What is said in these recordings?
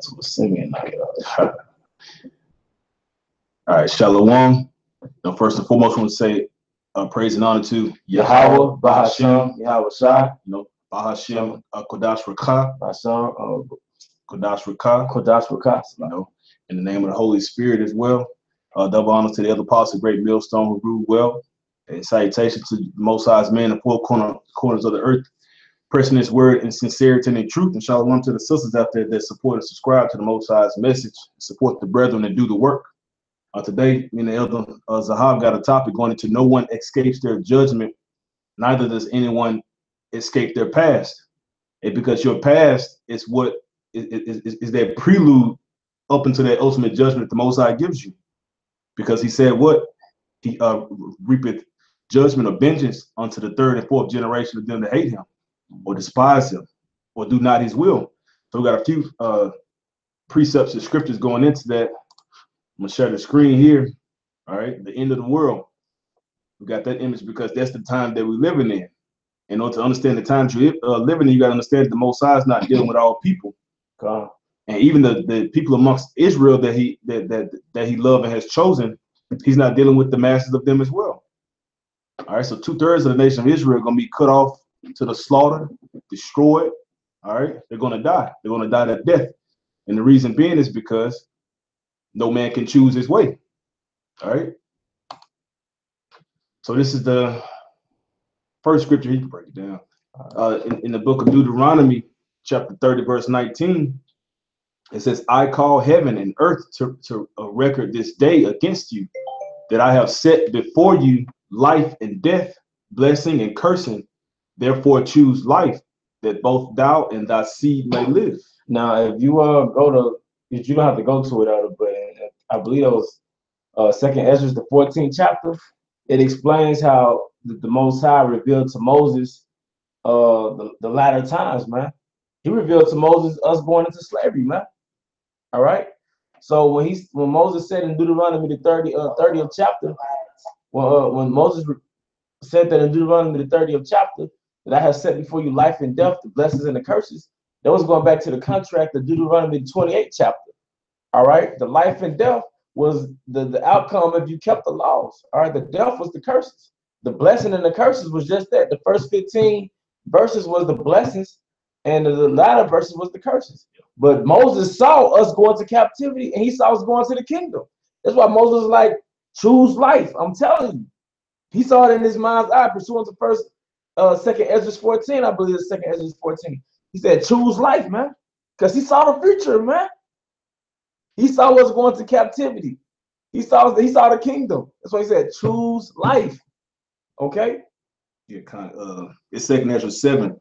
That's what singing knock it out. All right, Shalom. Now, first and foremost, I want to say praise and honor to Yahweh, Bahashem, Yahweh Shai, Bahashem, Kodash Rakah, Bahashem, Kodash Rakah, Kodash Rakah, in the name of the Holy Spirit as well. Double honor to the other apostle, great millstone who ruled well. And salutation to the Most High's man in the four corners of the earth, pressing his word in sincerity and in truth. And shalom to the sisters out there that support and subscribe to the Most High's message, support the brethren and do the work. Today, me and the elder Zahab got a topic going into no one escapes their judgment, neither does anyone escape their past. And because your past is what is that prelude up into that ultimate judgment the Most High gives you. Because he said what? He reapeth judgment or vengeance unto the third and fourth generation of them that hate him or despise him or do not his will. So we got a few precepts and scriptures going into that. I'm gonna share the screen here. All right, the end of the world. We got that image because that's the time that we're living in. In order to understand the times you're living in, you got to understand that the Most High is not dealing with all people. And even the people amongst Israel that he loved and has chosen, he's not dealing with the masses of them as well. All right, so 2/3 of the nation of Israel are going to be cut off to the slaughter, destroyed. All right, they're going to die. They're going to die that death. And the reason being is because no man can choose his way. All right. So this is the first scripture. He can break it down. In the book of Deuteronomy, chapter 30, verse 19, it says, I call heaven and earth to record this day against you, that I have set before you life and death, blessing and cursing. Therefore choose life, that both thou and thy seed may live. Now, if you go to, you don't have to go to it, but I believe it was Second Ezra, the 14th chapter. It explains how the Most High revealed to Moses the latter times, man. He revealed to Moses us going into slavery, man. All right. So when Moses said in Deuteronomy the 30th chapter, when Moses said that in Deuteronomy the 30th chapter, that I have set before you life and death, the blessings and the curses, that was going back to the contract of Deuteronomy the 28th chapter. All right. The life and death was the outcome if you kept the laws. All right. The death was the curses. The blessing and the curses was just that. The first 15 verses was the blessings, and the latter verses was the curses. But Moses saw us going to captivity, and he saw us going to the kingdom. That's why Moses was like, choose life. I'm telling you. He saw it in his mind's eye, pursuant to Second Ezra 14. I believe it's Second Ezra 14. He said, choose life, man. Because he saw the future, man. He saw us going to captivity. He saw the kingdom. That's why he said, choose life. Okay? Yeah, it's Second Ezra 7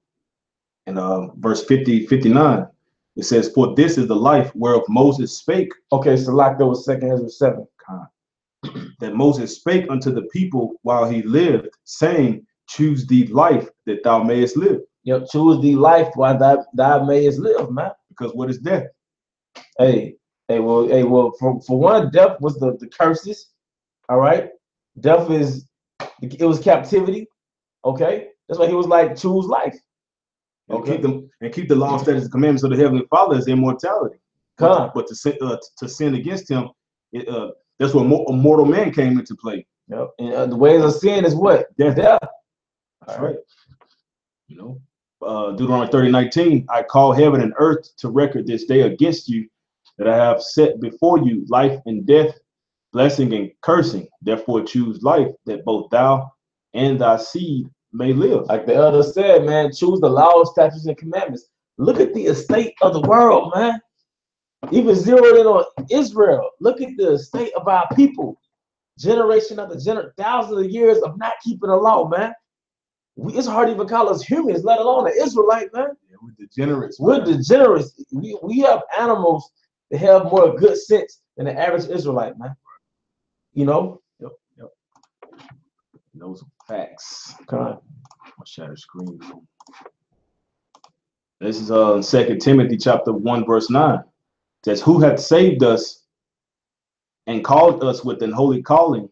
and verse 59. It says, for this is the life whereof Moses spake. Okay, so like that was Second Ezra 7. That Moses spake unto the people while he lived, saying, choose thee life that thou mayest live. Yep, choose thee life while thou mayest live, man. Because what is death? Well, for one, death was the curses. All right, death it was captivity. Okay, that's why he was like, choose life. Okay, keep the law, statutes, and commandments of the Heavenly Father is immortality. But to sin against him, that's where a mortal man came into play. Yep. And the ways of sin is what? Death. That's right. You know, Deuteronomy 30:19, I call heaven and earth to record this day against you, that I have set before you life and death, blessing and cursing. Therefore choose life, that both thou and thy seed may live. Like the elder said, man, choose the laws, statutes, and commandments. Look at the estate of the world, man. Even zeroed in on Israel. Look at the state of our people. Generation after generation, thousands of years of not keeping the law, man. It's hard to even call us humans, let alone an Israelite, man. Yeah, we're degenerates. We're degenerates. We have animals that have more good sense than the average Israelite, man. You know? Yep. Those are facts. Come on. I'll share the screen. This is 2 Timothy chapter 1, verse 9. It says, who hath saved us and called us with an holy calling,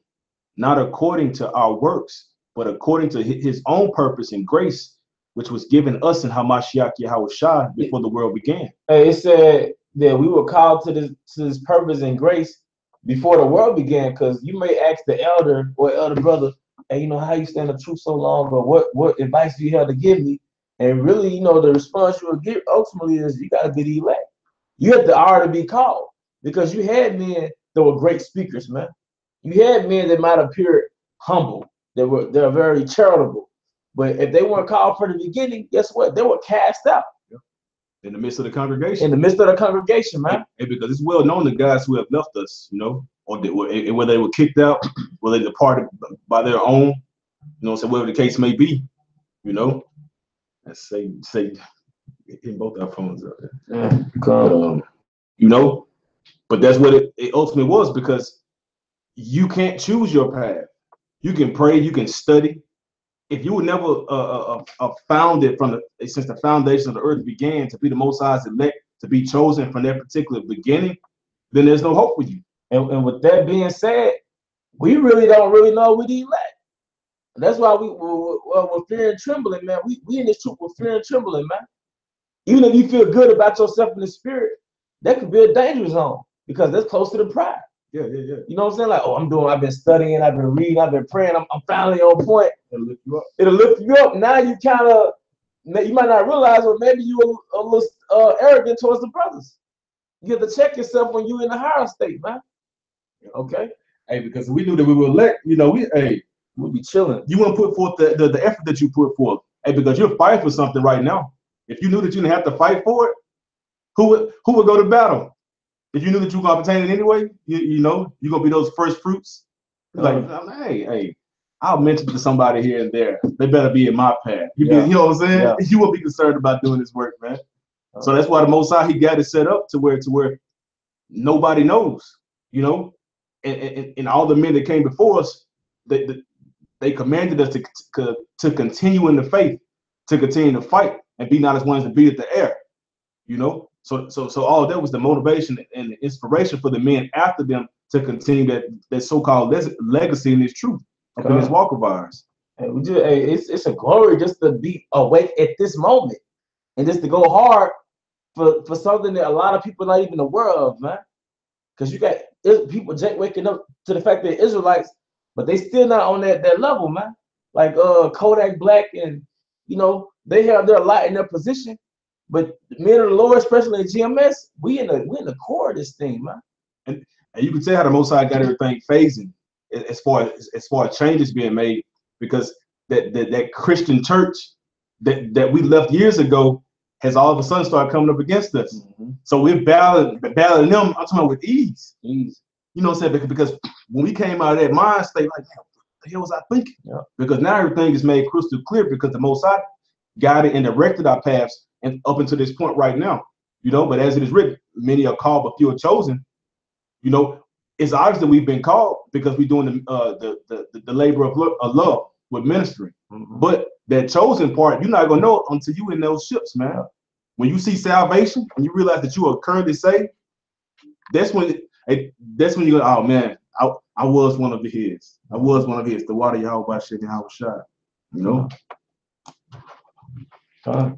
not according to our works, but according to his own purpose and grace, which was given us in Hamashiach Yahushua before the world began. Hey, it said that we were called to this purpose and grace before the world began. Because you may ask the elder or elder brother, hey, how you stand the truth so long, or what advice do you have to give me? And really, the response you will get ultimately is you gotta be elect. You have to already be called, because you had men that were great speakers, man. You had men that might appear humble, they're very charitable, but if they weren't called from the beginning, guess what? They were cast out. In the midst of the congregation. In the midst of the congregation, man. And because it's well known the guys who have left us, or whether they were kicked out, whether they departed by their own, so whatever the case may be, let's say in both our phones up there. But that's what it ultimately was, because you can't choose your path. You can pray, you can study. If you were never founded since the foundation of the earth began to be the Most High's elect, to be chosen from that particular beginning, then there's no hope for you. And with that being said, we really don't know we the elect. That's why we're fear and trembling, man. We in this truth with fear and trembling, man. Even if you feel good about yourself in the spirit, that could be a danger zone, because that's close to the pride. Yeah. You know what I'm saying? Like, I've been studying, I've been reading, I've been praying, I'm finally on point. It'll lift you up. Now you you might not realize, or maybe you a little arrogant towards the brothers. You have to check yourself when you're in the higher state, man. Okay? Hey, because we knew that we were elect, we'll be chilling. You want to put forth the effort that you put forth. Hey, because you're fighting for something right now. If you knew that you didn't have to fight for it, who would go to battle? If you knew that you were going to obtain it anyway, you're going to be those first fruits. Hey, I'll mention to somebody here and there. They better be in my path. You know what I'm saying? Yeah. You won't be concerned about doing this work, man. So that's why the Most High, he got it set up to where nobody knows, and all the men that came before us, they commanded us to continue in the faith, to continue to fight, and be not as ones to beat at the air, So all that was the motivation and the inspiration for the men after them to continue that so-called legacy in this truth, in this walk of ours. And it's a glory just to be awake at this moment, and just to go hard for something that a lot of people are not even aware of, man. Because you got people waking up to the fact that Israelites, but they still not on that level, man. Like Kodak Black, and they have their light in their position. But the men of the Lord, especially in GMS, we in the core of this thing, man. And you can tell how the Most High got everything phasing as far as changes being made, because that Christian church that we left years ago has all of a sudden started coming up against us. Mm-hmm. So we're battling them. I'm talking about with ease. You know what I'm saying? Because when we came out of that mind state, like, what the hell was I thinking? Yeah. Because now everything is made crystal clear, because the Most High guided and directed our paths and up until this point right now, but as it is written, many are called, but few are chosen. It's obvious that we've been called because we're doing the labor of love with ministry. Mm-hmm. But that chosen part, you're not gonna know until you in those ships, man. Yeah. When you see salvation and you realize that you are currently saved, that's when you go, oh man, I was one of his. I was one of his. The water Yahweh Shah and Yahweh Shah. All right.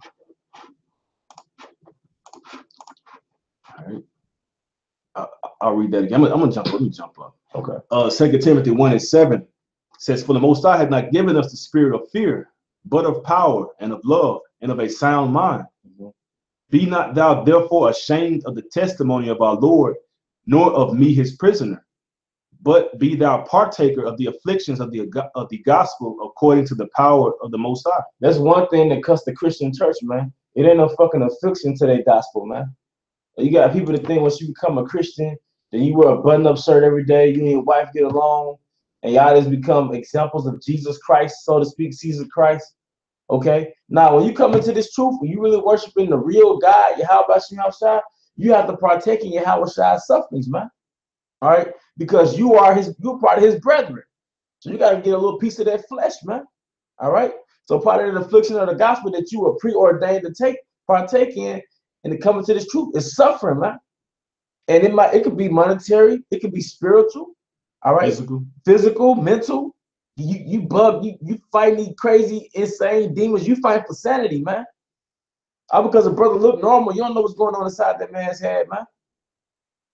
I'll read that again. I'm gonna jump up. Let me jump up. Okay. 2 Timothy 1:7 says, "For the Most High hath not given us the spirit of fear, but of power and of love and of a sound mind. Mm-hmm. Be not thou therefore ashamed of the testimony of our Lord, nor of me his prisoner, but be thou partaker of the afflictions of the gospel according to the power of the Most High." That's one thing that cuts the Christian church, man. It ain't no fucking affliction to their gospel, man. You got people that think once you become a Christian, then you wear a button-up shirt every day, you and your wife get along, and y'all just become examples of Jesus Christ, so to speak, Caesar Christ. Okay? Now, when you come into this truth, when you really worshiping the real God, Yahweh Shah, you have to partake in Yahweh Shah's sufferings, man. All right? Because you're part of his brethren. So you got to get a little piece of that flesh, man. All right? So part of the affliction of the gospel that you were preordained to partake in, and to come into this truth is suffering, man. And it could be monetary, it could be spiritual, all right, physical, mental. You fight these crazy, insane demons. You fight for sanity, man. All because a brother look normal. You don't know what's going on inside that man's head, man.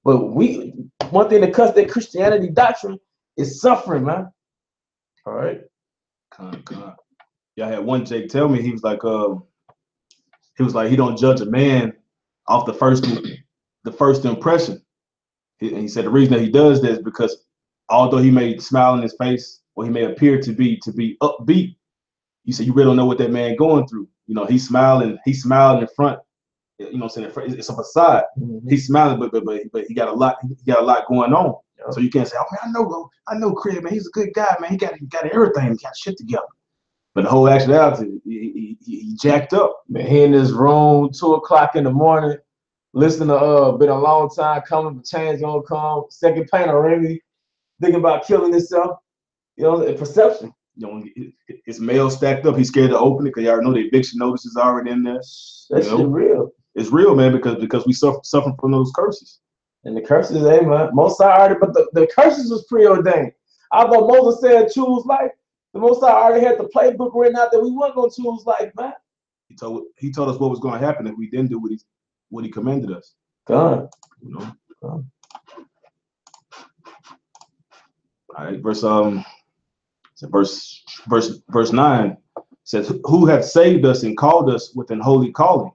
But one thing that cuts that Christianity doctrine is suffering, man. All right. Yeah, I had one Jake tell me, he was like he don't judge a man off the first impression. He said the reason that he does this is because although he may smile in his face or he may appear to be upbeat, he said you really don't know what that man going through. You know, he's smiling in front. You know what I'm saying? It's a facade. Mm-hmm. He's smiling, but he got a lot going on. Yep. So you can't say, oh man, I know Craig, man, he's a good guy, man. He got everything, he got shit together. But the whole actuality, he jacked up. Man, he in this room, 2 o'clock in the morning, listening to been a long time coming, but change gonna come. Second paint already, thinking about killing himself. You know, perception. You know, his mail stacked up. He's scared to open it because you already know the eviction notice is already in there. That's real. It's real, man, because we suffer from those curses. And the curses, hey man, Most High already, but the curses was preordained. Although Moses said choose life, the Most High already had the playbook written out that we weren't gonna choose life, man. He told us what was going to happen if we didn't do what he commanded us. God. You know. God. All right, verse 9 says, "Who hath saved us and called us with an holy calling,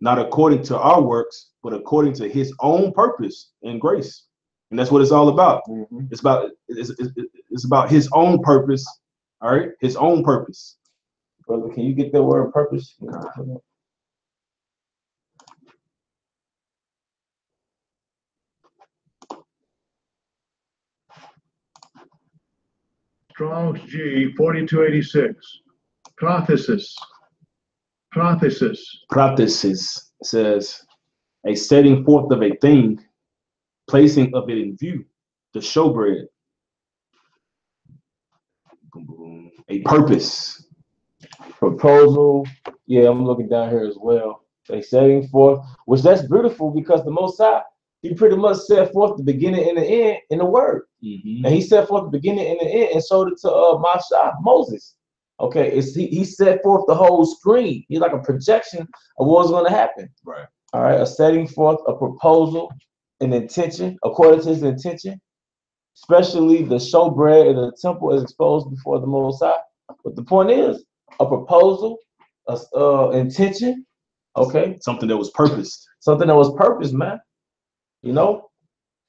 not according to our works, but according to his own purpose and grace." And that's what it's all about. Mm-hmm. It's about his own purpose. All right, his own purpose. Brother, can you get that word purpose? Strong's G 4286. Prothesis says a setting forth of a thing, placing of it in view, the showbread. A purpose. Proposal. Yeah, I'm looking down here as well. A setting forth, which that's beautiful because the Most High, he pretty much set forth the beginning and the end in the word. Mm-hmm. And he set forth the beginning and the end and showed it to Moses. Okay, he set forth the whole screen. He's like a projection of what's going to happen. Right. All right, a setting forth, a proposal, an intention, according to his intention. Especially the showbread in the temple is exposed before the Most High. But the point is, a proposal, intention, okay? Something that was purposed. Something that was purposed, man. You know?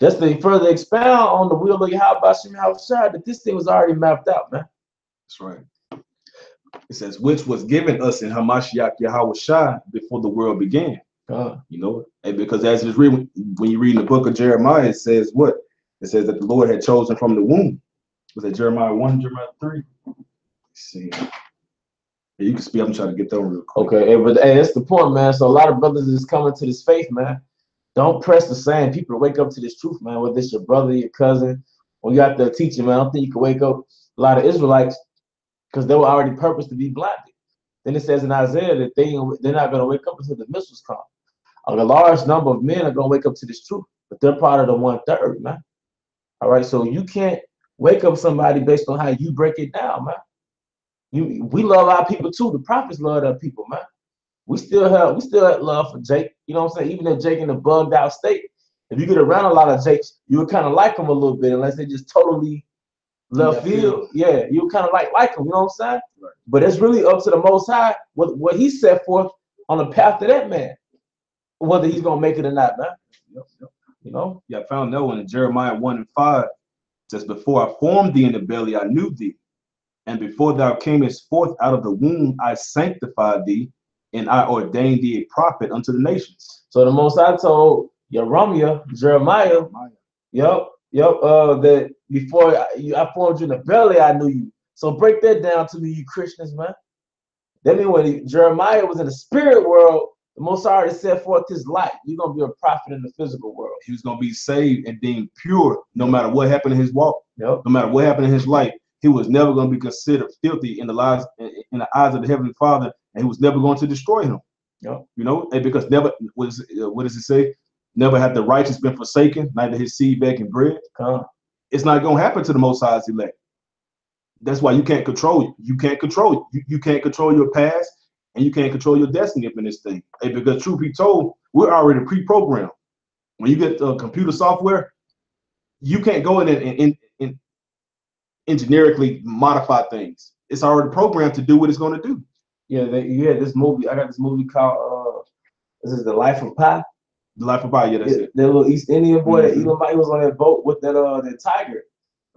Just to further expound on the will of Yahweh Shem Yahushua, that this thing was already mapped out, man. That's right. It says, which was given us in Hamashiach Yahushua before the world began. You know? And because as it's written, when you read in the book of Jeremiah, it says what? It says that the Lord had chosen from the womb. Was it Jeremiah 1, Jeremiah 3? Let's see. Yeah, you can speak. I'm trying to get that real quick. Okay, but that's the point, man. So a lot of brothers is coming to this faith, man. Don't press the same people to wake up to this truth, man. Whether it's your brother, your cousin, or you have to teach them, man. I don't think you can wake up a lot of Israelites because they were already purposed to be blinded. Then it says in Isaiah that they're not going to wake up until the missiles come. A large number of men are going to wake up to this truth, but they're part of the 1/3, man. All right, so you can't wake up somebody based on how you break it down, man. We love our people too. The prophets love their people, man. We still have love for Jake. You know what I'm saying? Even if Jake in a bugged out state, if you get around a lot of Jakes, you would kind of like them a little bit, unless they just totally left field. Yeah, you kind of like them. You know what I'm saying? Right. But it's really up to the Most High what he set forth on the path to that man, whether he's gonna make it or not, man. Yep. You know? Yeah, I found that one in Jeremiah 1:5. It says, before I formed thee in the belly, I knew thee. And before thou camest forth out of the womb, I sanctified thee, and I ordained thee a prophet unto the nations. So the Most High told Jeremiah, that before I formed you in the belly, I knew you. So break that down to me, you Christians, man. That means when Jeremiah was in the spirit world, the Most High already set forth his light. You're going to be a prophet in the physical world. He was going to be saved and deemed pure no matter what happened in his walk. Yep. No matter what happened in his life. He was never going to be considered filthy in the eyes of the Heavenly Father, and he was never going to destroy him. Yep. You know, and because never, what does it say? Never had the righteous been forsaken, neither his seed begging bread. It's not going to happen to the Most High's elect. That's why you can't control it. You can't control your past, and you can't control your destiny up in this thing. Hey, because truth be told, we're already pre-programmed. When you get the computer software, you can't go in and engineerically modify things. It's already programmed to do what it's going to do. Yeah, you had this movie. I got this movie called this is The Life of Pi. The Life of Pi, yeah, that's it. That little East Indian boy, Mm-hmm. that Elon was on that boat with that tiger.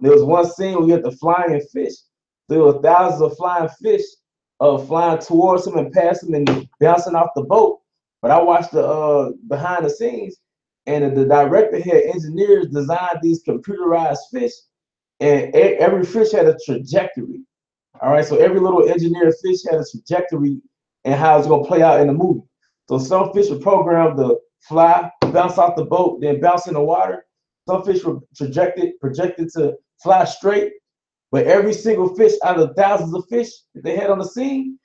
There was one scene where you had the flying fish. There were thousands of flying fish flying towards him and past him and bouncing off the boat. But I watched the behind the scenes, and the director had engineers design these computerized fish, and every fish had a trajectory. All right, so every little engineered fish had a trajectory and how it's gonna play out in the movie. So some fish were programmed to fly, bounce off the boat, then bounce in the water. Some fish were projected to fly straight. But every single fish out of thousands of fish that they had on the scene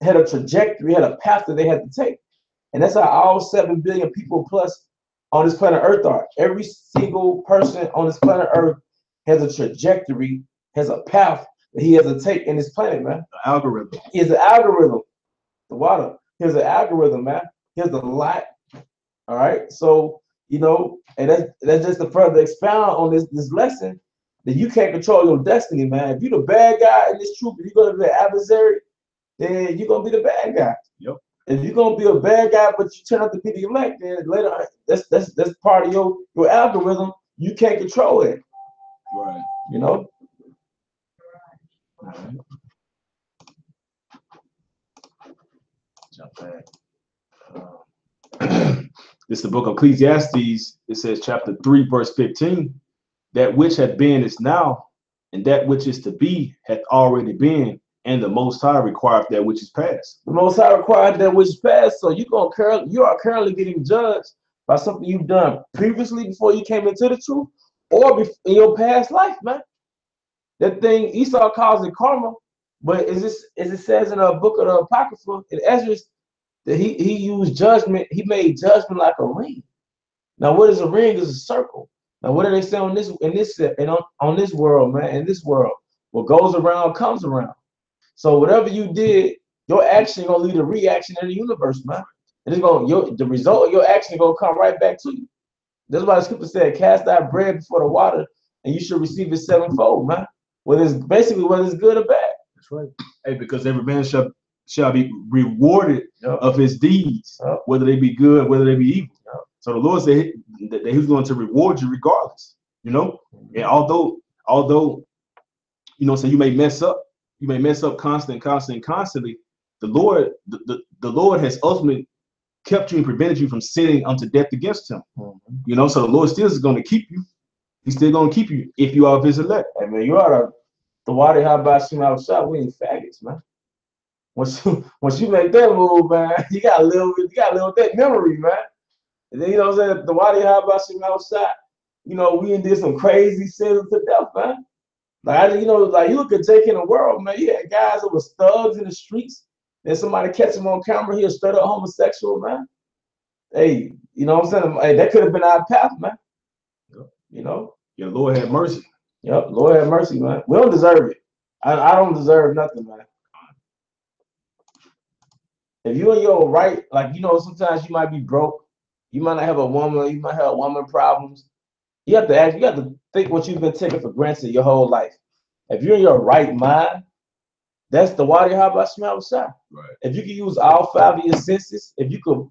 had a trajectory, had a path that they had to take. And that's how all 7 billion people plus on this planet Earth are. Every single person on this planet Earth has a trajectory, has a path that he has to take in this planet, man. The algorithm. Here's an algorithm. The water. Here's an algorithm, man. Here's a lot. All right. So, you know, and that's just to further expound on this lesson that you can't control your destiny, man. If you're the bad guy in this troop, if you're gonna be the adversary, then you're gonna be the bad guy. Yep. If you're gonna be a bad guy, but you turn out to be the elect, then later on, that's part of your algorithm. You can't control it. Right. You know. All right. Jump back. This is the book of Ecclesiastes. It says chapter 3, verse 15. That which hath been is now, and that which is to be hath already been, and the Most High requireth that which is past. The Most High required that which is past. So you are currently getting judged by something you've done previously before you came into the truth, or in your past life, man. That thing Esau calls it karma, but as it says in a book of the Apocrypha in Ezra, that he used judgment. He made judgment like a ring. Now, what is a ring? Is a circle. Now, what do they say on this world, man? In this world, what goes around comes around. So whatever you did, your action gonna lead a reaction in the universe, man. And the result of your action gonna come right back to you. That's why the scripture said, "Cast thy bread before the water, and you should receive it sevenfold," man. Whether it's good or bad. That's right. Hey, because every man shall be rewarded of his deeds, whether they be good, whether they be evil. So the Lord said that He's going to reward you regardless, you know. And although you know, so you may mess up constantly. The Lord has ultimately kept you and prevented you from sinning unto death against Him. Mm-hmm. You know, so the Lord still is going to keep you. He's still going to keep you if you are of His elect. Hey man, you are the water. How about you outside? We ain't faggots, man. Once you make that move, man, you gotta live with that memory, man. And then, you know what I'm saying? The water, how about you outside? You know, we did some crazy sins to death, man. Like, you look at Jake in the World, man. You had guys that was thugs in the streets, and somebody catch him on camera, he a straight up homosexual, man. Hey, you know what I'm saying? Hey, that could have been our path, man. Yep. You know? Yeah, Lord have mercy. Yep, Lord have mercy, man. We don't deserve it. I don't deserve nothing, man. If you in your right, like, you know, sometimes you might be broke. You might not have a woman. You might have woman problems. You have to think what you've been taking for granted your whole life. If you're in your right mind, that's the water. How about smell outside? Right. If you can use all 5 of your senses, if you could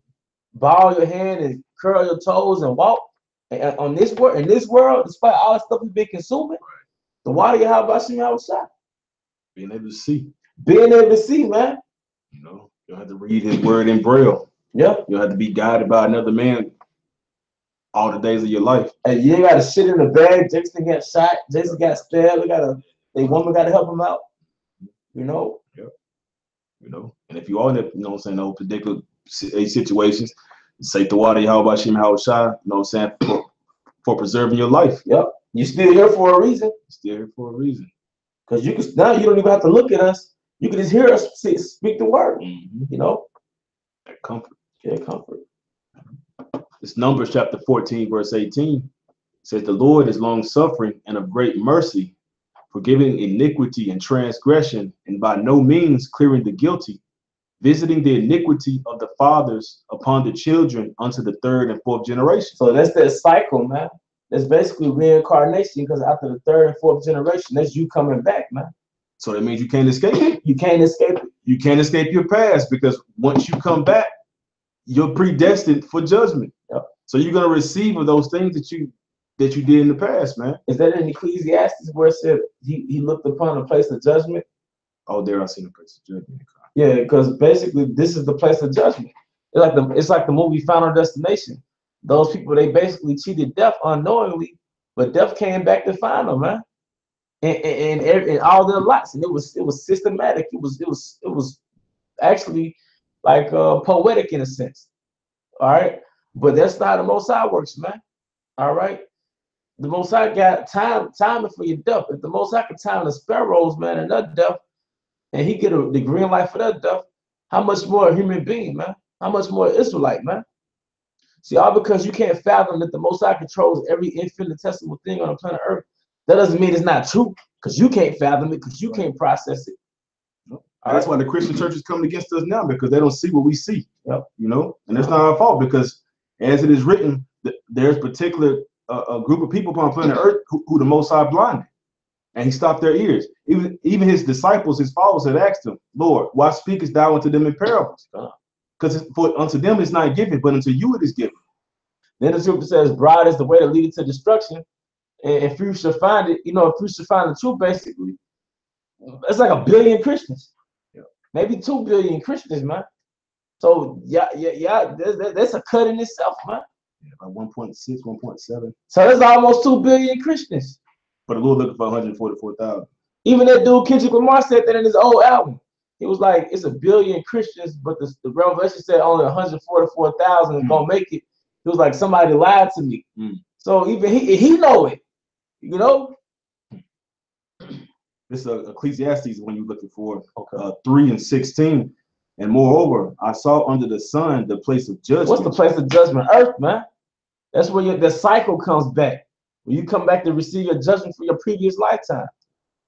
ball your hand and curl your toes and walk, and in this world, despite all the stuff we've been consuming, right, the water. How about smell outside? Being able to see. Being able to see, man. You know, you don't have to read His word in Braille. Yep. You don't have to be guided by another man all the days of your life. And you ain't got to sit in the bag. Jason got shot. Jason got stabbed. A woman got to help him out. You know. Yep. You know, and if you are in that, you know what I'm saying, those particular situations, say the water, how about Shem, how shy, you know what I'm saying, for preserving your life. Yep. You still here for a reason. Still here for a reason. Because now you don't even have to look at us. You can just hear us speak the word. Mm-hmm. You know. That comfort. Yeah, comfort. It's Numbers chapter 14, verse 18. It says, the Lord is long suffering and of great mercy, forgiving iniquity and transgression, and by no means clearing the guilty, visiting the iniquity of the fathers upon the children unto the third and fourth generation. So that's that cycle, man. That's basically reincarnation, because after the third and fourth generation, that's you coming back, man. So that means you can't escape it. You can't escape it. You can't escape your past, because once you come back, you're predestined for judgment. Yep. So you're gonna receive of those things that you did in the past, man. Is that in Ecclesiastes where it said he looked upon a place of judgment? Oh, there I seen a place of judgment. Yeah, because basically this is the place of judgment. It's like the movie Final Destination. Those people, they basically cheated death unknowingly, but death came back to find them, man. And all their lots, and it was systematic. It was actually like poetic in a sense. All right, but that's not how the Most High works, man. All right, the Most High got timing for your death. If the Most High can time the sparrows, man, and that death, and he get the green light for that death, how much more a human being, man? How much more Israelite, man? See, all because you can't fathom that the Most High controls every infinitesimal thing on the planet Earth, that doesn't mean it's not true, because you can't fathom it, because you can't process it. That's why the Christian church is coming against us now, because they don't see what we see. Yep. You know, and that's not our fault, because as it is written, there's particular a group of people upon planet Earth who the Most High blinded, and he stopped their ears. Even his disciples, his followers, had asked him, Lord, why speakest thou unto them in parables? Because unto them it's not given, but unto you it is given. Then the scripture says, broad is the way that leadeth to destruction, and few shall find it. You know, if few shall find the truth, basically, it's like 1 billion Christians. Maybe 2 billion Christians, man. So yeah, that's a cut in itself, man. Yeah, about 1.6, 1.7. So that's almost 2 billion Christians. But the Lord looking for 144,000. Even that dude Kendrick Lamar said that in his old album. He was like, it's 1 billion Christians, but the Revelation said only 144,000 is gonna make it. He was like, somebody lied to me. So even he know it, you know. This is Ecclesiastes when you're looking for 3:16. And moreover, I saw under the sun the place of judgment. What's the place of judgment? Earth, man. That's where the cycle comes back. When you come back to receive your judgment for your previous lifetime.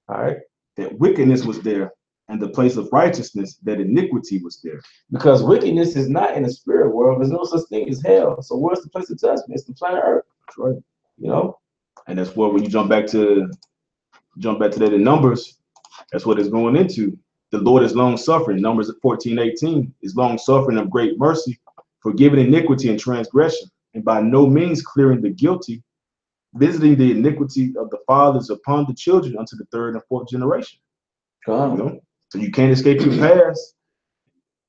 All right. That wickedness was there, and the place of righteousness, that iniquity was there. Because wickedness is not in the spirit world. There's no such thing as hell. So where's the place of judgment? It's the planet Earth. That's right. You know? And that's what when you jump back to that in Numbers, that's what it's going into. The Lord is long suffering. Numbers 14:18 is long suffering of great mercy, forgiving iniquity and transgression, and by no means clearing the guilty, visiting the iniquity of the fathers upon the children unto the third and fourth generation. You know? So you can't escape your past,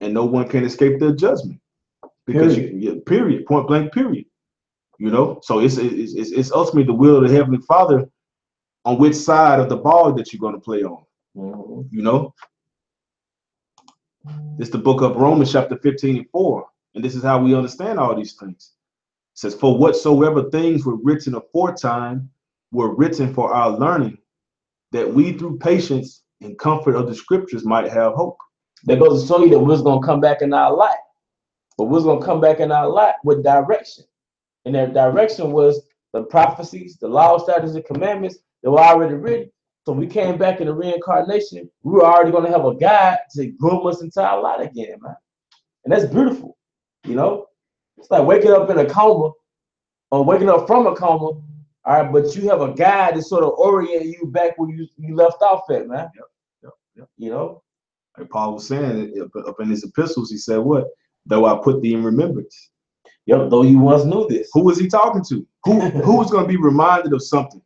and no one can escape their judgment. Because period, point blank, period. You know, so it's ultimately the will of the Heavenly Father on which side of the ball that you're going to play on. You know, it's the book of Romans chapter 15:4, and this is how we understand all these things. It says, for whatsoever things were written aforetime were written for our learning, that we through patience and comfort of the scriptures might have hope. That goes to show you that we're going to come back in our life, but we're going to come back in our life with direction. And that direction was the prophecies, the law, statutes, and commandments that were already written. So we came back in the reincarnation. We were already going to have a guide to groom us into our light again, man. And that's beautiful, you know. It's like waking up in a coma or waking up from a coma, all right, but you have a guide to sort of orient you back where you left off at, man. Yep. You know? Like Paul was saying up in his epistles, he said, what? Though I put thee in remembrance. Yep, though you once knew this. Who was he talking to? Who was going to be reminded of something,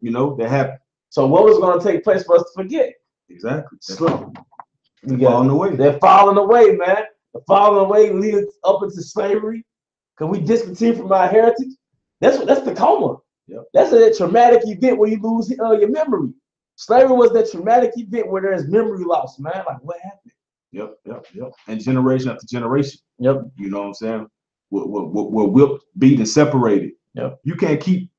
you know, that happened? So what was going to take place for us to forget? Exactly. They're falling away. They're falling away, man. They're falling away, leading up into slavery. Can we discontinue from our heritage? That's the coma. Yep. That's a traumatic event where you lose your memory. Slavery was that traumatic event where there's memory loss, man. Like, what happened? Yep. And generation after generation. Yep. You know what I'm saying? We're whipped, beat, and separated. Yep. You can't keep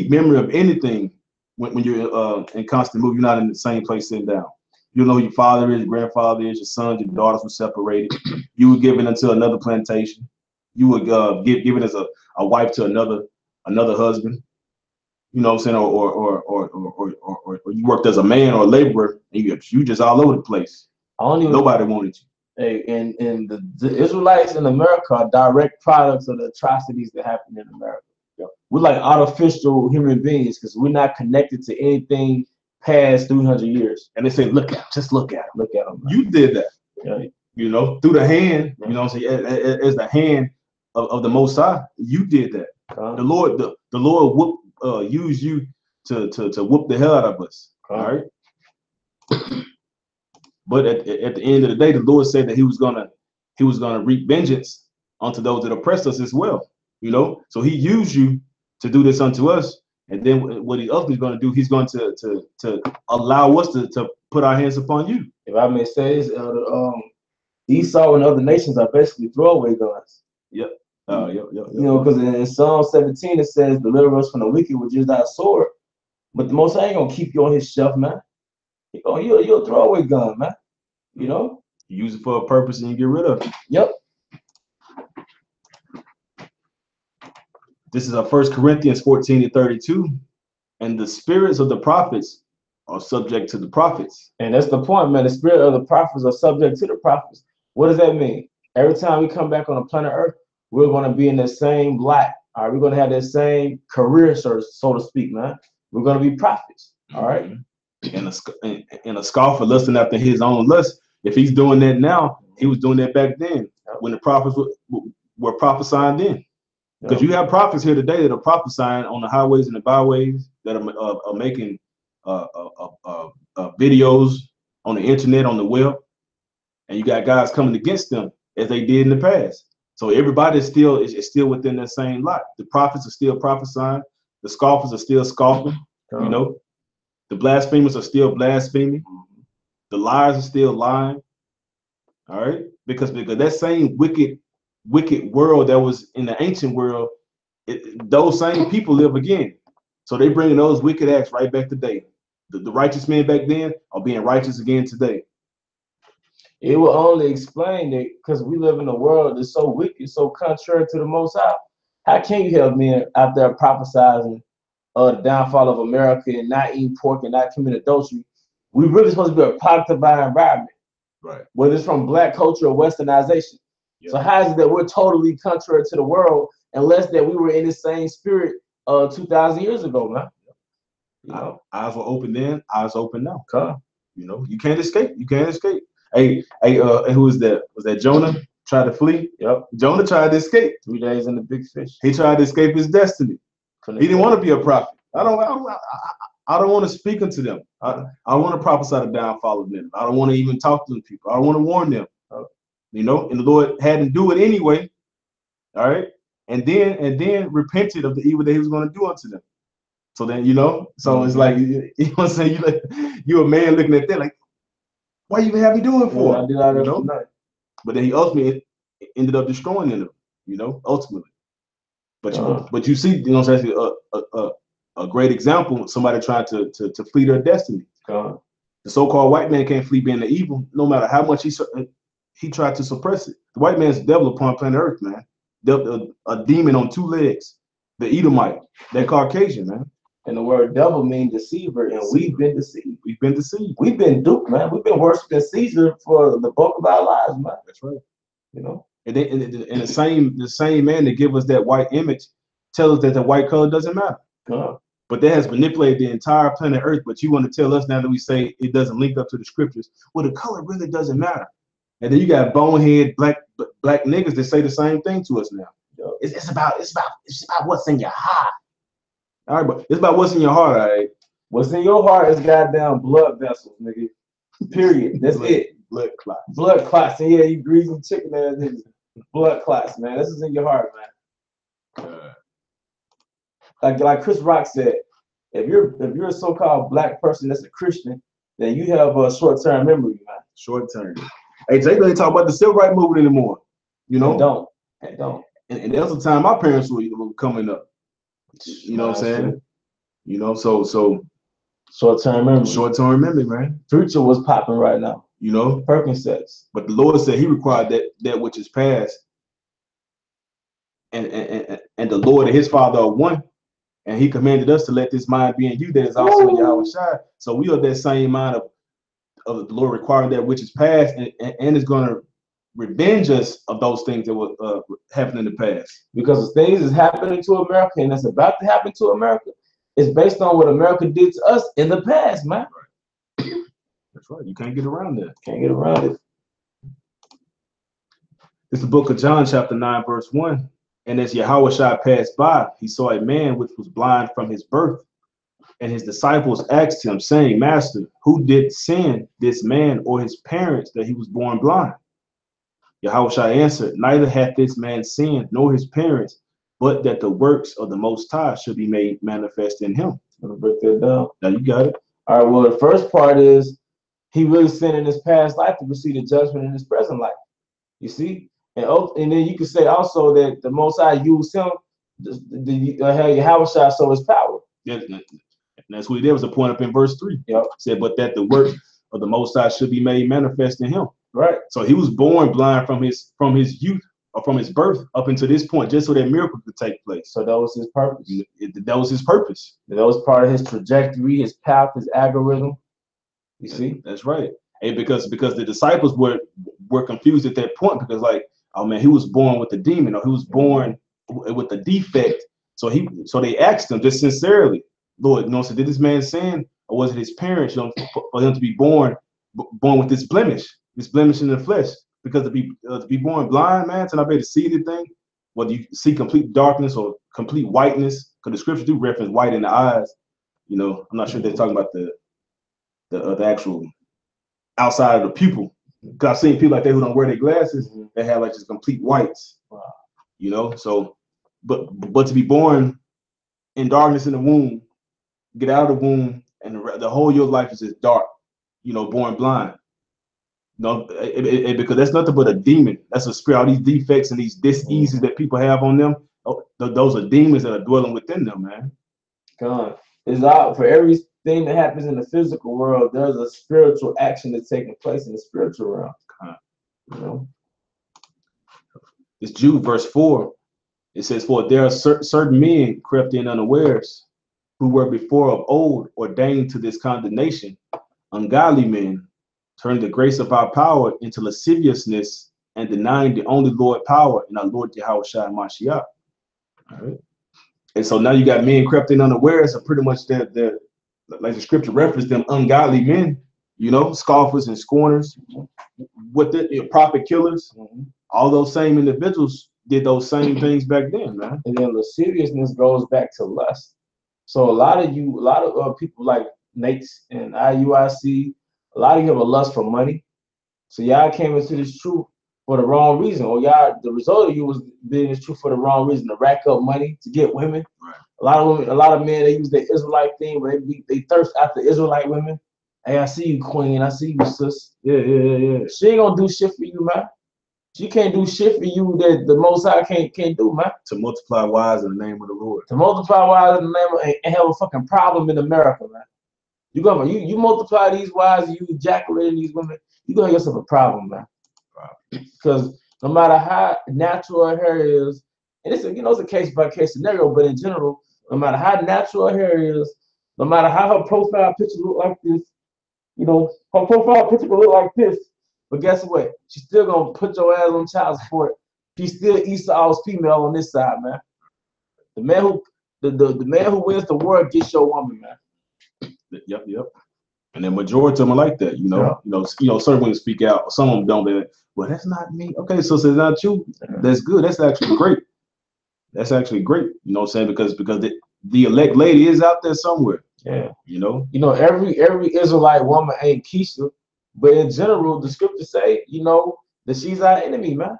memory of anything when you're in constant move. You're not in the same place sitting down. You know who your father is, your grandfather is, your sons, your daughters were separated. You were given unto another plantation. You were given as a wife to another husband. You know what I'm saying? Or you worked as a man or a laborer, and you just all over the place. I don't even. Nobody wanted you. Hey, and the Israelites in America are direct products of the atrocities that happen in America. We're like artificial human beings because we're not connected to anything past 300 years. And they say, look at him, just look at him. Look at them. You did that. Yeah. You know, through the hand, you know what I'm saying, as the hand of the Most High, you did that. The Lord used you to whoop the hell out of us. All right. But at the end of the day, the Lord said that he was gonna reap vengeance unto those that oppressed us as well. You know, so he used you to do this unto us. And then what he ultimately is going to do, he's going to allow us to put our hands upon you. If I may say this, Esau and other nations are basically throwaway guns. Yep. You know, because in Psalm 17 it says, "Deliver us from the wicked, which is thy sword." But the Most High ain't gonna keep you on his shelf, man. You're a throwaway gun, man. You know, you use it for a purpose and you get rid of it. Yep. This is 1 Corinthians 14:32, and the spirits of the prophets are subject to the prophets. And that's the point, man. The spirit of the prophets are subject to the prophets. What does that mean? Every time we come back on the planet Earth, we're going to be in the same light. All right, we're going to have that same career, so to speak, man. We're going to be prophets. All right. And a scoffer lusting after his own lust. If he's doing that now, he was doing that back then when the prophets were prophesying then. Because you have prophets here today that are prophesying on the highways and the byways that are making videos on the internet, on the web, and you got guys coming against them as they did in the past. So everybody is still within that same lot. The prophets are still prophesying. The scoffers are still scoffing. You know, the blasphemers are still blaspheming. The liars are still lying. All right, because that same wicked world that was in the ancient world, those same people live again. So they bringing those wicked acts right back today. The righteous men back then are being righteous again today. It will only explain it because we live in a world that's so wicked, so contrary to the Most High. How can you have men out there prophesizing the downfall of America and not eating pork and not committing adultery? We really supposed to be a product of our environment, right? Whether it's from Black culture or Westernization. Yep. So how is it that we're totally contrary to the world unless that we were in the same spirit 2,000 years ago, man? You know, eyes were open then, eyes open now. You know, you can't escape. You can't escape. Hey, who was that? Was that Jonah? Tried to flee? Yep. Jonah tried to escape. 3 days in the big fish. He tried to escape his destiny. He didn't want to be a prophet. I don't want to speak unto them. I want to prophesy the downfall of them. I don't want to even talk to them people. I want to warn them. You know, and the Lord had to do it anyway. All right. And then repented of the evil that he was going to do unto them. So then, you know, so it's like, you know what I'm saying? You a man looking at that like, why you even have me doing for? I did all that tonight. But then he ultimately ended up destroying them, you know, ultimately. But you see, you know, what I'm saying, a great example, somebody trying to flee their destiny. The so-called white man can't flee being the evil, no matter how much he tried to suppress it. The white man's the devil upon planet Earth, man. A demon on 2 legs. The Edomite, that Caucasian, man. And the word devil means deceiver, and we've been deceived. We've been deceived. We've been duped, man. We've been worshiping Caesar for the bulk of our lives, man. That's right. You know. And the same man that give us that white image tell us that the white color doesn't matter. But that has manipulated the entire planet Earth. But you want to tell us now that we say it doesn't link up to the scriptures. Well, the color really doesn't matter. And then you got bonehead black niggas that say the same thing to us now. It's about what's in your heart. All right, but it's about what's in your heart, all right? What's in your heart is goddamn blood vessels, nigga. Period. That's it. Blood clots. Blood clots. And yeah, you greasy chicken ass niggas. Blood clots, man. This is in your heart, man. Like Chris Rock said, if you're a so-called black person that's a Christian, then you have a short-term memory, man. Short-term. Hey, Jay, they talk about the civil rights movement anymore. You know? They don't. And there was a time my parents were coming up. You know what I'm saying? You know, so short-term memory. Short-term memory, man. Future was popping right now. You know? Percocets. But the Lord said he required that which is past. And the Lord and his Father are one. And he commanded us to let this mind be in you that is also in Yahweh Shai. So we are that same mind of the Lord requiring that which is past, and is going to revenge us of those things that were happened in the past. Because the things that's happening to America and that's about to happen to America is based on what America did to us in the past, man. That's right. You can't get around that. Can't get around it. It's the book of John, chapter 9, verse 1. And as Yahushua passed by, he saw a man which was blind from his birth. And his disciples asked him, saying, Master, who did sin, this man or his parents, that he was born blind? Yahushua answered, Neither hath this man sinned, nor his parents, but that the works of the Most High should be made manifest in him. I'm gonna break that down. Now you got it. All right, well, the first part is he really sinned in his past life to receive the judgment in his present life. You see? And then you can say also that the Most High used him, Yahushua saw his power. Yeah, and that's what he did, was a point up in verse 3. Yep. Said, but that the work of the Most High should be made manifest in him. Right. So he was born blind from his youth, or from his birth up until this point, just so that miracle could take place. So that was his purpose. That was his purpose. That was part of his trajectory, his path, his algorithm. You see? That's right. And because the disciples were confused at that point, because like, oh man, he was born with a demon, or he was born with a defect. So they asked him just sincerely, Lord, so did this man sin, or was it his parents, for him to be born with this blemish in the flesh? Because to be born blind, man, to not be able to see anything, whether you see complete darkness or complete whiteness, because the scriptures do reference white in the eyes. I'm not sure they're talking about the actual outside of the pupil. Because I've seen people like that who don't wear their glasses, they have like just complete whites. Wow. So, but to be born in darkness in the womb, get out of the womb, and the whole of your life is just dark. Born blind. Because that's nothing but a demon. That's a spirit. All these defects and these diseases that people have on them, those are demons that are dwelling within them, man. God, it's out for everything that happens in the physical world. There's a spiritual action that's taking place in the spiritual realm. It's Jude verse 4. It says, "For there are certain men crept in unawares, who were before of old ordained to this condemnation, ungodly men, turning the grace of our power into lasciviousness, and denying the only Lord power in our Lord Yahushua Mashiach." All right. And so now you got men crept in unawares, so pretty much they're like the scripture referenced them, ungodly men, scoffers and scorners, with the prophet killers. All those same individuals did those same things back then, man. And then lasciviousness goes back to lust. So a lot of people like Nate's and IUIC, a lot of you have a lust for money. So y'all came into this truth for the wrong reason, or the result of you was being this truth for the wrong reason, to rack up money, to get women. Right. A lot of men, they use the Israelite thing, where they thirst after Israelite women. Hey, I see you, queen. I see you, sis. Yeah. She ain't gonna do shit for you, man. She can't do shit for you that the Most High can't do, man. To multiply wives in the name of the Lord. To multiply wives in the name of, and have a fucking problem in America, man. You multiply these wives, you ejaculating these women, you gonna have yourself a problem, man. Because no matter how natural her hair is, and it's a case by case scenario, but in general, no matter how natural her hair is, no matter how her profile picture look like this, her profile picture will look like this. But guess what? She's still gonna put your ass on child support. She's still Esau's female on this side, man. The man who wins the war gets your woman, man. Yep. And the majority of them are like that, Certain women speak out, some of them don't. They're like, well, that's not me. Okay, so it's not you. That's good. That's actually great. You know what I'm saying? Because the elect lady is out there somewhere. Yeah. Every Israelite woman ain't Keisha, but in general, the scriptures say, that she's our enemy, man.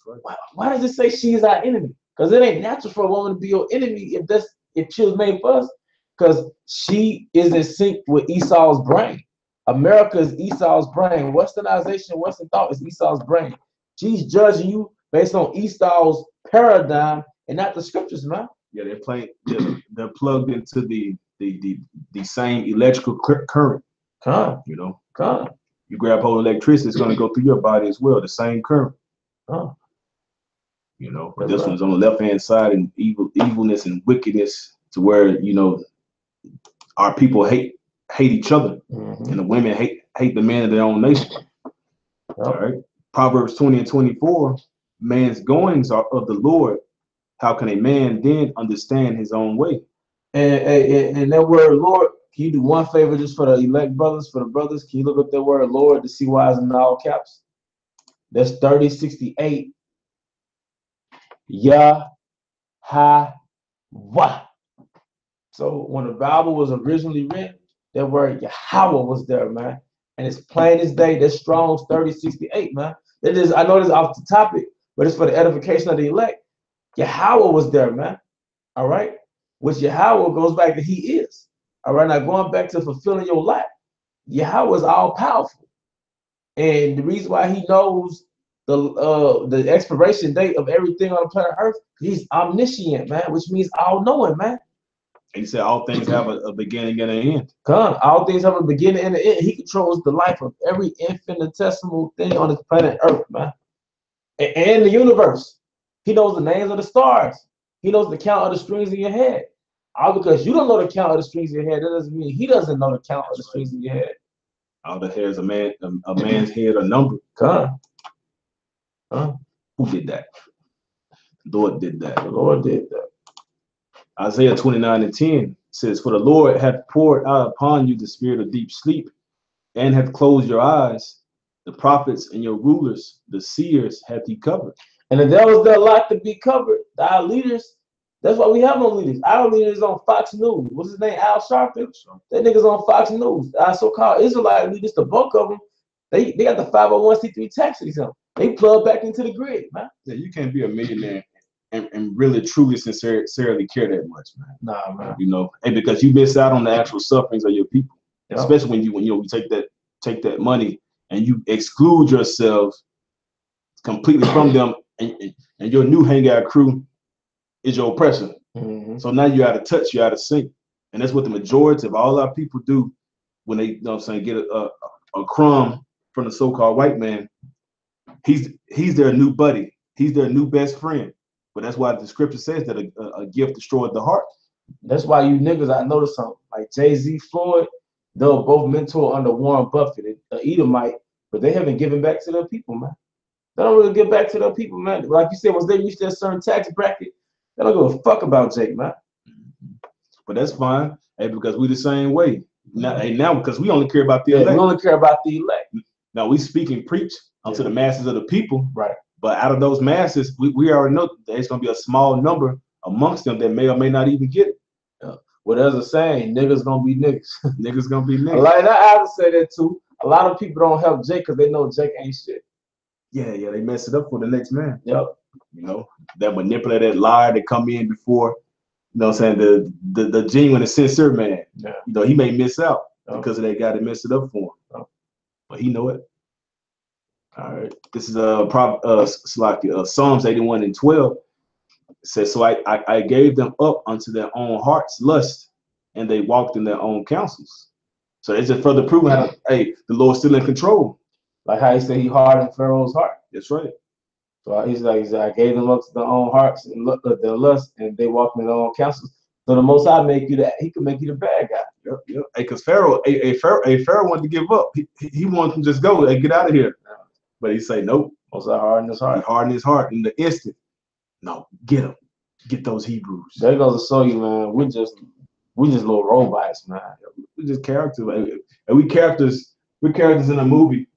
Right. Why does it say she's our enemy? Because it ain't natural for a woman to be your enemy if she was made for us. Because she is in sync with Esau's brain. America is Esau's brain. Westernization, Western thought is Esau's brain. She's judging you based on Esau's paradigm and not the scriptures, man. Yeah, they're plugged into the same electrical current. You grab hold of electricity, it's going to go through your body as well, the same current. But this one's on the left hand side, and evilness and wickedness, to where our people hate each other, and the women hate hate the men of their own nation. All right. Proverbs 20 and 24, man's goings are of the Lord. How can a man then understand his own way? And that word Lord, can you do one favor just for the elect brothers, for the brothers? Can you look up that word Lord to see why it's in all caps? That's 3068. Yah ha wah. So when the Bible was originally written, that word Yahweh was there, man. And it's plain as day. That's Strong's 3068, man. That is, I know this is off the topic, but it's for the edification of the elect. Yahweh was there, man. All right. Which Yahweh goes back to He is. All right. Now going back to fulfilling your life, Yahweh is all powerful. And the reason why He knows the expiration date of everything on the planet Earth, He's omniscient, man, which means all knowing, man. And He said all things have a beginning and an end. Come, all things have a beginning and an end. He controls the life of every infinitesimal thing on this planet Earth, man. And the universe. He knows the names of the stars. He knows the count of the strings in your head. All because you don't know the count of the strings in your head, that doesn't mean He doesn't know the count of the strings in your head. All the hairs a man's head are numbered. Come. Who did that? The Lord did that. The Lord did that. Isaiah 29 and 10 says, for the Lord hath poured out upon you the spirit of deep sleep, and hath closed your eyes. The prophets and your rulers, the seers, hath He covered. And the devil's there a lot to be covered. Our leaders, that's why we have no leaders. Our leader is on Fox News. What's his name? Al Sharpton. That nigga's on Fox News. Our so-called Israelite leaders, the bulk of them, they got the 501c3 tax exempt. They plug back into the grid, man. Yeah, you can't be a millionaire and really truly sincerely care that much, man. Nah, man. You know, and because you miss out on the actual sufferings of your people, Yep. especially when you take that money and you exclude yourself completely from them, and your new hangout crew is your oppression. Mm-hmm. So now you're out of touch, you're out of sync, and that's what the majority of all our people do when they, you know what I'm saying, get a crumb from the so-called white man. He's their new buddy. He's their new best friend. But that's why the scripture says that a gift destroyed the heart. That's why you niggas, I noticed something. Like Jay-Z, Floyd, they were both mentored under Warren Buffett, an Edomite, but they haven't given back to their people, man. They don't really give back to their people, man. Like you said, once they reach that certain tax bracket, they don't give a fuck about Jake, man. But that's fine, hey, because we the same way. Now because we only care about the elect. We only care about the elect. Now we speak and preach unto the masses of the people. Right. But out of those masses, we already know there's going to be a small number amongst them that may or may not even get it. Well, there's a saying, niggas gonna be niggas. Niggas gonna be niggas. Like, I have to say that too. A lot of people don't help Jake because they know Jake ain't shit. Yeah, they mess it up for the next man. Yep. You know, that manipulated liar that come in before, you know what I'm saying, the genuine and sincere man. Yeah. You know, he may miss out because of that guy that messed it up for him. Oh. But he know it. All right. This is Psalms 81 and 12. It says, so I gave them up unto their own heart's lust, and they walked in their own counsels. So it's just further proving how the Lord's still in control. Like how He said He hardened Pharaoh's heart. That's right. So He's like, I gave them up to their own hearts and their lust, and they walked in their own counsels. So the Most High He can make you the bad guy. Yep. Because Pharaoh wanted to give up. He wanted to just go and get out of here. But He say nope. Most High hardened his heart. He hardened his heart in the instant. No, get them. Get those Hebrews. That goes to show you, man. We just little robots, man. We're just characters, and we're characters in a movie,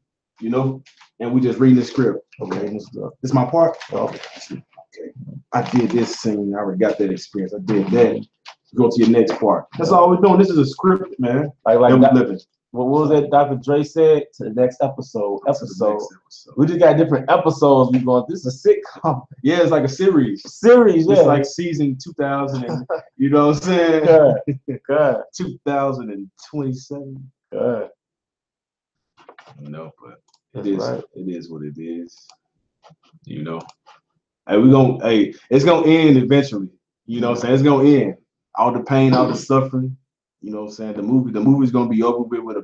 you know, and we just reading the script. Okay, this is my part. Okay, I did this scene. I already got that experience. I did that. Go to your next part. That's all we're doing. This is a script, man. Like we living. What was that Dr. Dre said? To the next episode. We just got different episodes. We going. This is a sitcom. Yeah, it's like a series. Yeah. It's like season 2000. And, you know what I'm saying? Good. 2027. Good. You know, but That's it is. right. It is what it is. You know. Hey, it's gonna end eventually. You know what I'm saying? It's gonna end. All the pain, all the suffering. You know what I'm saying? The movie's gonna be over with a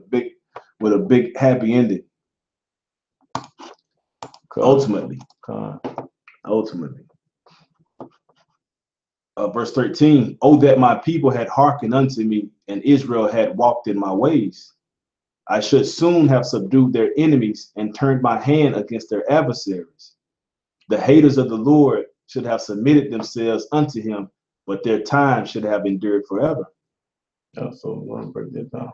big happy ending. Ultimately. Verse 13, oh, that my people had hearkened unto me, and Israel had walked in my ways. I should soon have subdued their enemies and turned my hand against their adversaries. The haters of the Lord should have submitted themselves unto him, but their time should have endured forever. Yeah, so we want to break that down.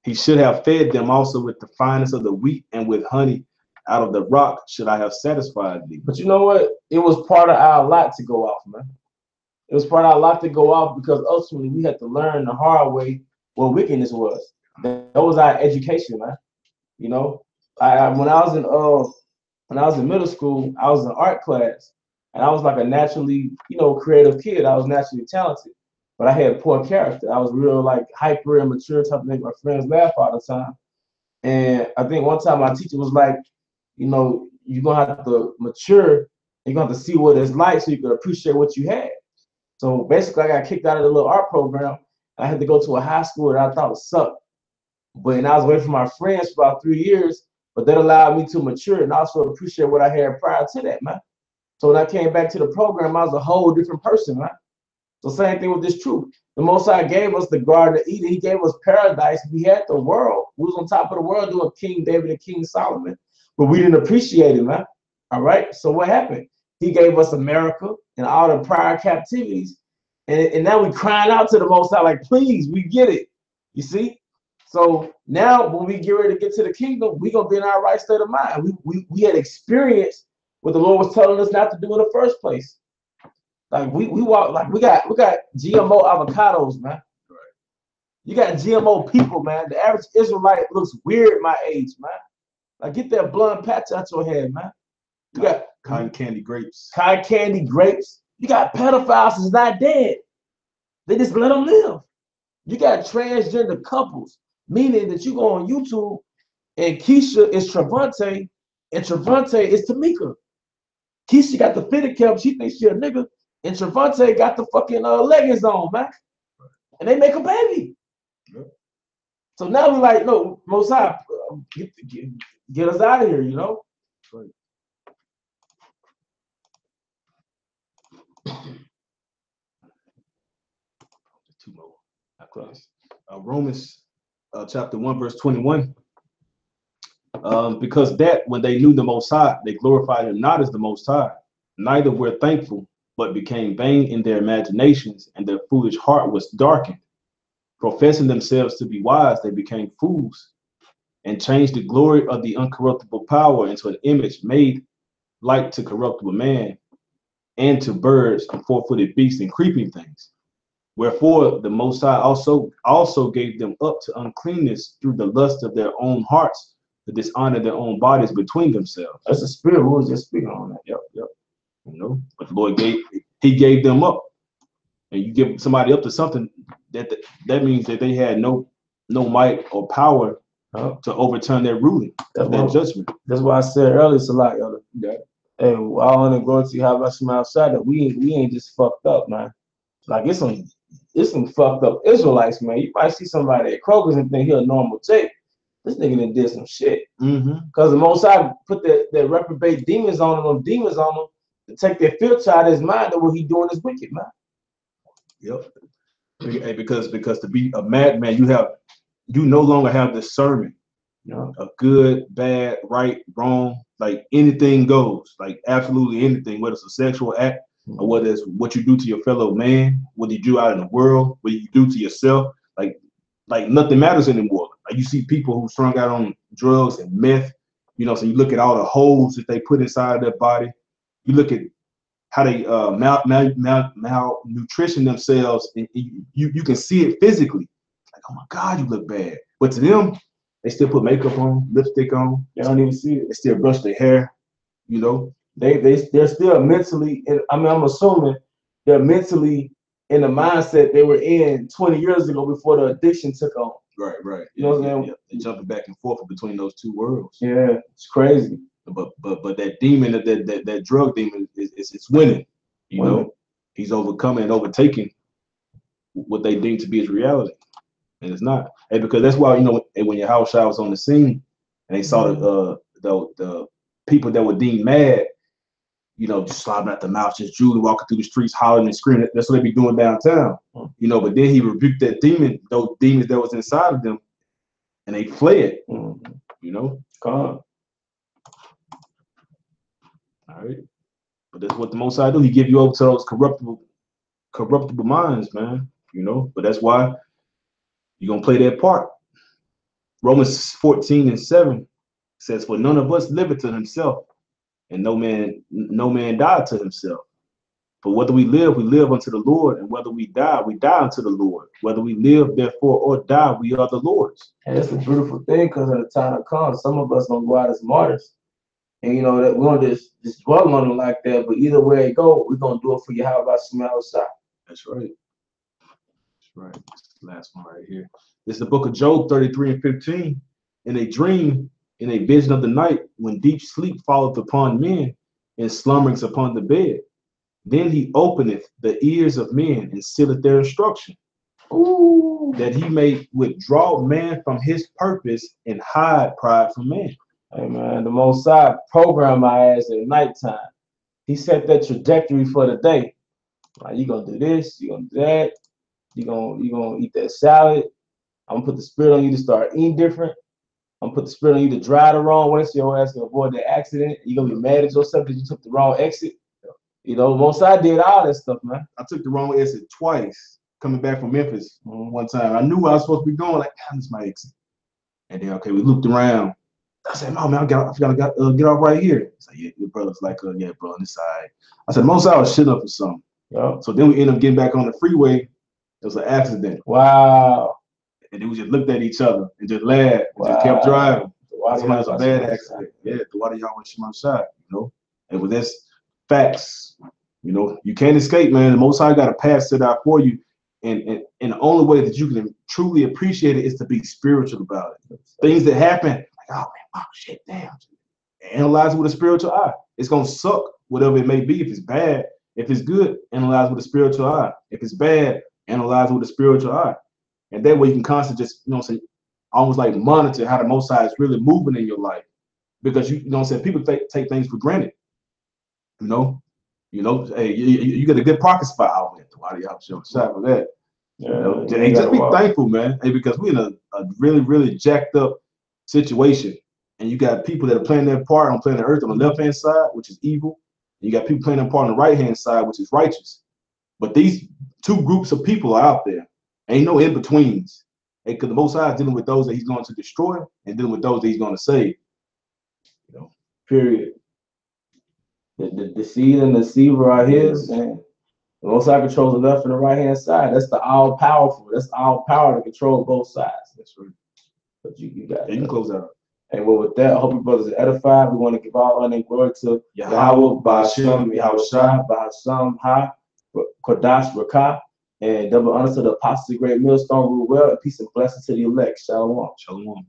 He should have fed them also with the finest of the wheat, and with honey out of the rock should I have satisfied thee. But you know what? It was part of our lot to go off, man. It was part of our lot to go off because ultimately we had to learn the hard way what wickedness was. That was our education, man. You know, when I was in middle school, I was in art class, and I was like a naturally, creative kid. I was naturally talented, but I had poor character. I was real like hyper and mature type to make my friends laugh all the time. And I think one time my teacher was like, you're gonna have to mature. You're gonna have to see what it's like so you can appreciate what you had. So basically, I got kicked out of the little art program. I had to go to a high school that I thought sucked. But I was away from my friends for about 3 years, but that allowed me to mature and also appreciate what I had prior to that, man. So when I came back to the program, I was a whole different person, man. So same thing with this truth. The Most High gave us the Garden of Eden. He gave us paradise. We had the world. We was on top of the world doing King David and King Solomon, but we didn't appreciate it, man. All right. So what happened? He gave us America and all the prior captivities, and now we crying out to the Most High like, please, we get it. You see? So now when we get ready to get to the kingdom, we're gonna be in our right state of mind. We had experienced what the Lord was telling us not to do in the first place. Like we walk like we got GMO avocados, man. Right. You got GMO people, man. The average Israelite looks weird my age, man. Like get that blonde patch out your head, man. You got cotton candy grapes. Cotton candy grapes. You got pedophiles that's not dead. They just let them live. You got transgender couples. Meaning that you go on YouTube and Keisha is Trevante and Trevante is Tamika. Keisha got the fitted cap, she thinks she a nigga, and Trevante got the fucking leggings on, man. And they make a baby. Yeah. So now we're like, no, Most High, get us out of here, you know? Right. Two more. Romans chapter 1, verse 21. Because that when they knew the Most High, they glorified him not as the Most High, neither were thankful, but became vain in their imaginations, and their foolish heart was darkened. Professing themselves to be wise, they became fools, and changed the glory of the uncorruptible power into an image made like to corruptible man, and to birds, and four-footed beasts, and creeping things. Wherefore the Most High also gave them up to uncleanness through the lust of their own hearts, to dishonor their own bodies between themselves. That's the spirit. We was just speaking on that. Yep. But the Lord gave them up, and you give somebody up to something that means that they had no might or power to overturn their ruling, their judgment. That's why I said earlier, Salah, hey, I want to go to how about some outside that we ain't just fucked up, man. Like it's some fucked up Israelites, man. You might see somebody at Kroger's and think he a normal Jake. This nigga done did some shit. Because the Most High put that reprobate demons on them to take their filter out of his mind that what he doing is wicked, man. Yep. Because to be a madman, you no longer have discernment. A good, bad, right, wrong, like anything goes, like absolutely anything, whether it's a sexual act, or whether it's what you do to your fellow man, what you do out in the world, what you do to yourself, like nothing matters anymore. Like you see people who strung out on drugs and meth, so you look at all the holes that they put inside their body. You look at how they malnutrition themselves, and you can see it physically. Like, oh my God, you look bad. But to them, they still put makeup on, lipstick on. They don't even see it. They still brush their hair, They're still mentally, I'm assuming they're mentally in the mindset they were in 20 years ago before the addiction took on. Right. You know what I'm saying? Yeah. They're jumping back and forth between those two worlds. Yeah, it's crazy. But that demon, that drug demon, it's winning. He's overcoming and overtaking what they deem to be his reality, and it's not. And because that's why when your house was on the scene and they saw the people that were deemed mad, just slobbing at the mouth, just Julie walking through the streets, hollering and screaming. That's what they be doing downtown. But then he rebuked that demon, those demons that was inside of them, and they fled. Mm-hmm. You know. Come. All right. But that's what the Most High do. He give you over to those corruptible minds, man. You know. But that's why you're gonna play that part. Romans 14:7 says, "For none of us liveth to himself, and no man died to himself. For whether we live unto the Lord, and whether we die unto the Lord. Whether we live, therefore, or die, we are the Lord's." And it's a beautiful thing, because in the time to come, some of us gonna go out as martyrs. And you know that we don't just dwell on them like that, but either way it go, we're gonna do it for you. How about some outside? That's right. That's right. This is the last one right here. It's the book of Job 33:15. In a dream, in a vision of the night, when deep sleep falleth upon men, and slumberings upon the bed, then he openeth the ears of men and sealeth their instruction. Ooh. That he may withdraw man from his purpose and hide pride from man. Hey man, the Most High program my ass at nighttime. He set that trajectory for the day. Like, you gonna do this, you gonna do that, you gonna eat that salad. I'm gonna put the spirit on you to start eating different. I'm gonna put the spirit on you to drive the wrong way so your ass can avoid that accident. You're gonna be mad at yourself because you took the wrong exit. You know, Most High did all that stuff, man. I took the wrong exit twice coming back from Memphis one time. I knew where I was supposed to be going, like, this is my exit. And then, okay, we looked around. I said, "Oh man, I gotta get off right here." It's like, "Yeah, your brother's like, yeah, bro, on this side." I said, "Most I was shit up for something." Yeah. So then we ended up getting back on the freeway. It was an accident. Wow. And then we just looked at each other and just laughed and just kept driving. That's when it was a bad accident. Yeah, the water y'all went my shot, you know. And with this facts, you know, you can't escape, man. The Most High got a path set out for you. And the only way that you can truly appreciate it is to be spiritual about it. Things that happen, like, oh man, oh shit, damn. Analyze it with a spiritual eye. It's gonna suck, whatever it may be. If it's bad, if it's good, analyze with a spiritual eye. If it's bad, analyze with a spiritual eye. And that way you can constantly just, you know, say, almost like monitor how the Most High is really moving in your life. Because you know what I'm saying, people take things for granted. You know, hey, you get a good parking spot out there. Why do y'all show shot for that? Yeah, you know, hey, just be thankful, man. Hey, because we're in a really, really jacked up situation. And you got people that are playing their part on planet Earth on the left-hand side, which is evil. And you got people playing their part on the right-hand side, which is righteous. But these two groups of people are out there. Ain't no in-betweens. Because the Most High is dealing with those that he's going to destroy and dealing with those that he's going to save. You know, period. The seed and the deceiver are his, and the Most High controls the left and the right-hand side. That's the all-powerful. That's all power to control both sides. That's right. But you got you can close out. And well, with that, I hope you brothers are edified. We want to give all honor and glory to Yahweh, Ba'ashem, Yahweh Shah, Ba'ashem, Ha, Kodash, Rakah, and double honor to the apostles of Great Millstone, rule well, and peace and blessings to the elect. Shalom. Shalom.